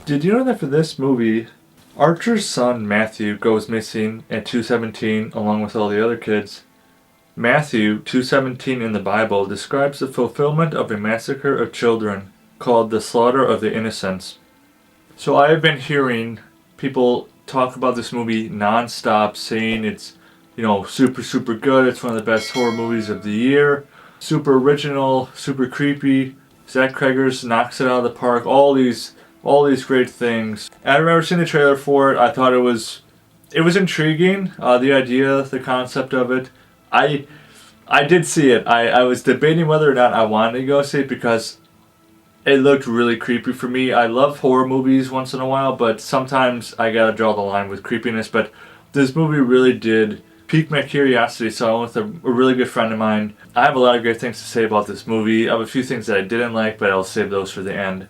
Did you know that for this movie, Archer's son Matthew goes missing at 217 along with all the other kids? Matthew 217 in the Bible describes the fulfillment of a massacre of children called the slaughter of the innocents. So I have been hearing people talk about this movie non-stop, saying it's, super good. It's one of the best horror movies of the year. Super original, super creepy. Zach Cregger's knocks it out of the park. All these great things. I remember seeing the trailer for it. I thought it was intriguing. The idea, the concept of it. I did see it. I was debating whether or not I wanted to go see it because it looked really creepy for me. I love horror movies once in a while, but sometimes I gotta draw the line with creepiness. But this movie really did pique my curiosity, so I went with a really good friend of mine. I have a lot of great things to say about this movie. I have a few things that I didn't like, but I'll save those for the end.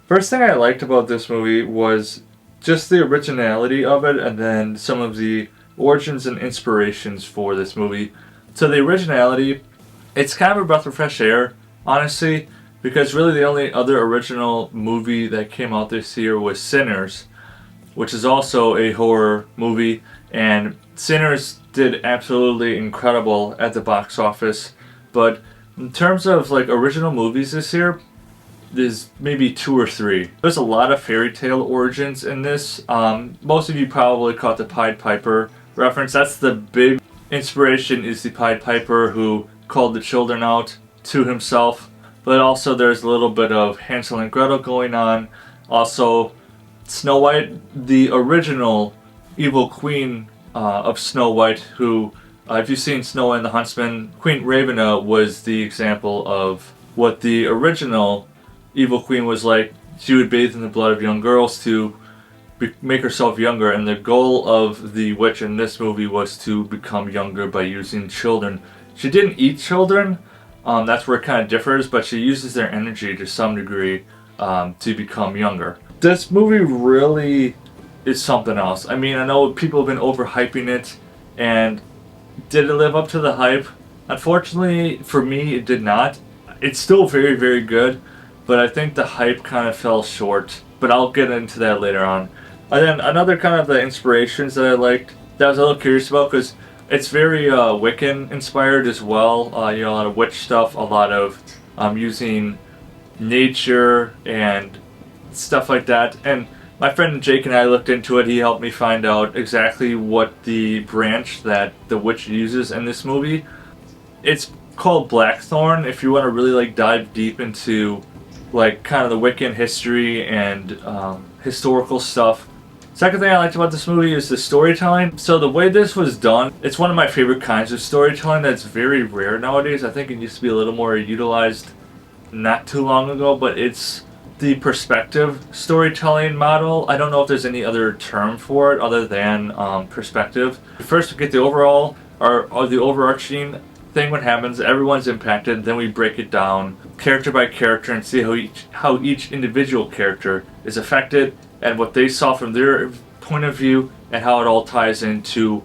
First thing I liked about this movie was just the originality of it, and then some of the origins and inspirations for this movie. So the originality, it's kind of a breath of fresh air, honestly, because really the only other original movie that came out this year was Sinners, which is also a horror movie, and Sinners did absolutely incredible at the box office. But in terms of original movies this year, there's maybe 2 or 3. There's a lot of fairy tale origins in this. Most of you probably caught the Pied Piper reference. That's the big inspiration, is the Pied Piper who called the children out to himself. But also there's a little bit of Hansel and Gretel going on. Also, Snow White, the original evil queen of Snow White, who, if you've seen Snow White and the Huntsman, Queen Ravenna was the example of what the original evil queen was like. She would bathe in the blood of young girls to make herself younger, and the goal of the witch in this movie was to become younger by using children. She didn't eat children, that's where it kind of differs, but she uses their energy to some degree to become younger. This movie really is something else. I mean, I know people have been overhyping it, and did it live up to the hype? Unfortunately, for me, it did not. It's still very, very good, but I think the hype kind of fell short. But I'll get into that later on. And then another kind of the inspirations that I liked, that I was a little curious about, because it's very Wiccan inspired as well. A lot of witch stuff, a lot of using nature and stuff like that. And my friend Jake and I looked into it. He helped me find out exactly what the branch that the witch uses in this movie. It's called Blackthorn. If you want to really dive deep into kind of the Wiccan history and historical stuff. Second thing I liked about this movie is the storytelling. So the way this was done, it's one of my favorite kinds of storytelling that's very rare nowadays. I think it used to be a little more utilized not too long ago, but it's the perspective storytelling model. I don't know if there's any other term for it other than perspective. First we get the overall, or the overarching thing. What happens, everyone's impacted, then we break it down character by character and see how each individual character is affected and what they saw from their point of view and how it all ties into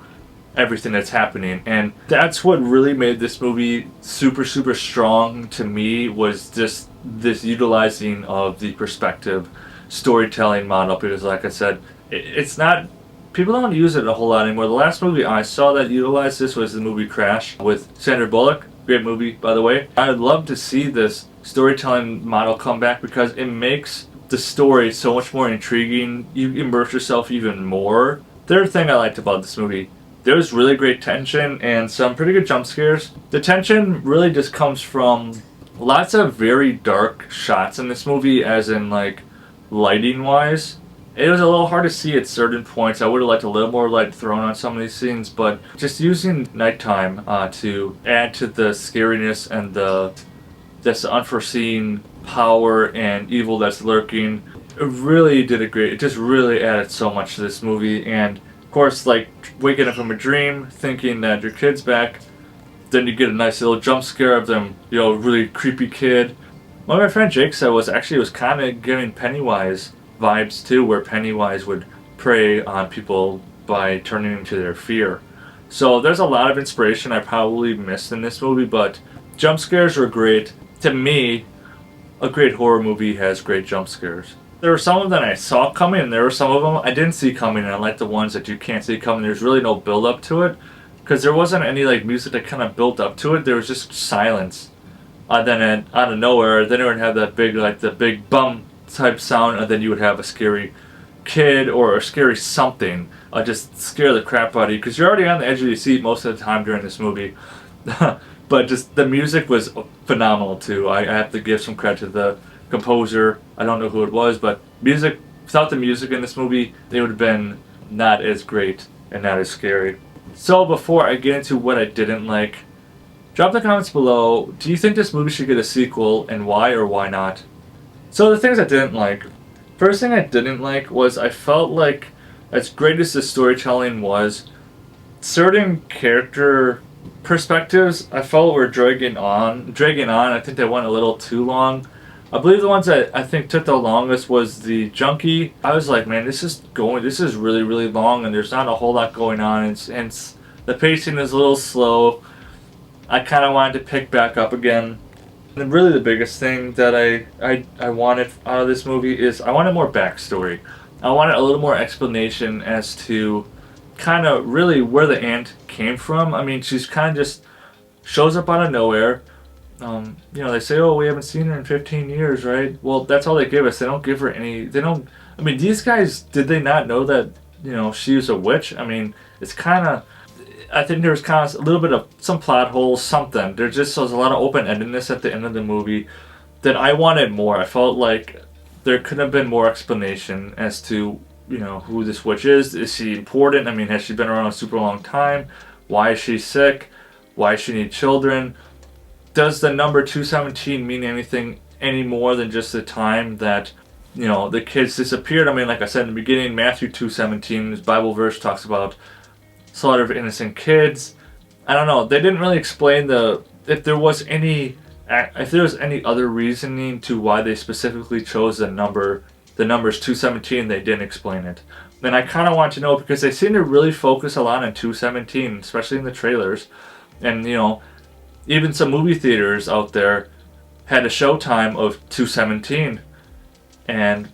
everything that's happening. And that's what really made this movie super, super strong to me, was just this utilizing of the perspective storytelling model, because like I said, it's not, people don't use it a whole lot anymore. The last movie I saw that utilized this was the movie Crash with Sandra Bullock. Great movie, by the way. I'd love to see this storytelling model come back because it makes the story so much more intriguing. You immerse yourself even more. Third thing I liked about this movie, there was really great tension and some pretty good jump scares. The tension really just comes from lots of very dark shots in this movie, as in lighting wise. It was a little hard to see at certain points. I would have liked a little more light thrown on some of these scenes, but just using nighttime to add to the scariness and this unforeseen power and evil that's lurking, it really did a great, it just really added so much to this movie. And of course, waking up from a dream, thinking that your kid's back, then you get a nice little jump scare of them, really creepy kid. What my friend Jake said was actually it was kind of giving Pennywise vibes too, where Pennywise would prey on people by turning into their fear. So there's a lot of inspiration I probably missed in this movie, but jump scares were great. To me, a great horror movie has great jump scares. There were some of them I saw coming, and there were some of them I didn't see coming, and I like the ones that you can't see coming. There's really no build up to it, because there wasn't any like music that kind of built up to it. There was just silence. Then out of nowhere, then it would have that big like the big bum type sound, and then you would have a scary kid or a scary something just scare the crap out of you, because you're already on the edge of your seat most of the time during this movie. But just the music was phenomenal too. I have to give some credit to the composer. I don't know who it was, but without the music in this movie, they would have been not as great and not as scary. So before I get into what I didn't like, drop the comments below. Do you think this movie should get a sequel, and why or why not? So the things I didn't like. First thing I didn't like was I felt like, as great as the storytelling was, certain character perspectives I felt were dragging on. I think they went a little too long. I believe the ones that I think took the longest was the junkie. I was like, man, this is really, really long, and there's not a whole lot going on, and the pacing is a little slow. I kind of wanted to pick back up again. And really the biggest thing that I wanted out of this movie is I wanted more backstory. I wanted a little more explanation as to kind of really where the aunt came from. I mean, she's kind of just shows up out of nowhere. They say, oh, we haven't seen her in 15 years, right? Well, that's all they give us. They don't give her any, I mean, these guys, did they not know that, she was a witch? I mean, it's kind of, I think there's kind of a little bit of some plot holes, something. There just was a lot of open-endedness at the end of the movie that I wanted more. I felt like there could have been more explanation as to, who this witch is. Is she important? I mean, has she been around a super long time? Why is she sick? Why does she need children? Does the number 217 mean anything any more than just the time that, the kids disappeared? I mean, like I said in the beginning, Matthew 2:17, this Bible verse talks about slaughter of innocent kids. I don't know. They didn't really explain if there was any other reasoning to why they specifically chose the numbers 217. They didn't explain it. And I kind of want to know, because they seem to really focus a lot on 217, especially in the trailers. And even some movie theaters out there had a showtime of 217, and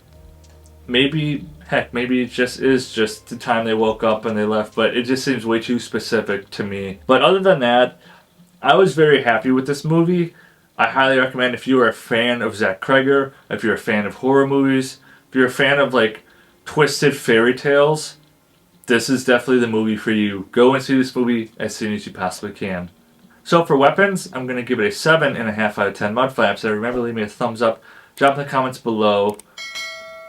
maybe it just is just the time they woke up and they left, but it just seems way too specific to me. But other than that, I was very happy with this movie. I highly recommend, if you are a fan of Zach Cregger, if you're a fan of horror movies, if you're a fan of like twisted fairy tales, this is definitely the movie for you. Go and see this movie as soon as you possibly can. So for weapons, I'm going to give it a 7.5 out of 10 Mudflaps. So remember, leave me a thumbs up. Drop in the comments below.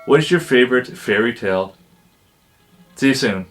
What is your favorite fairy tale? See you soon.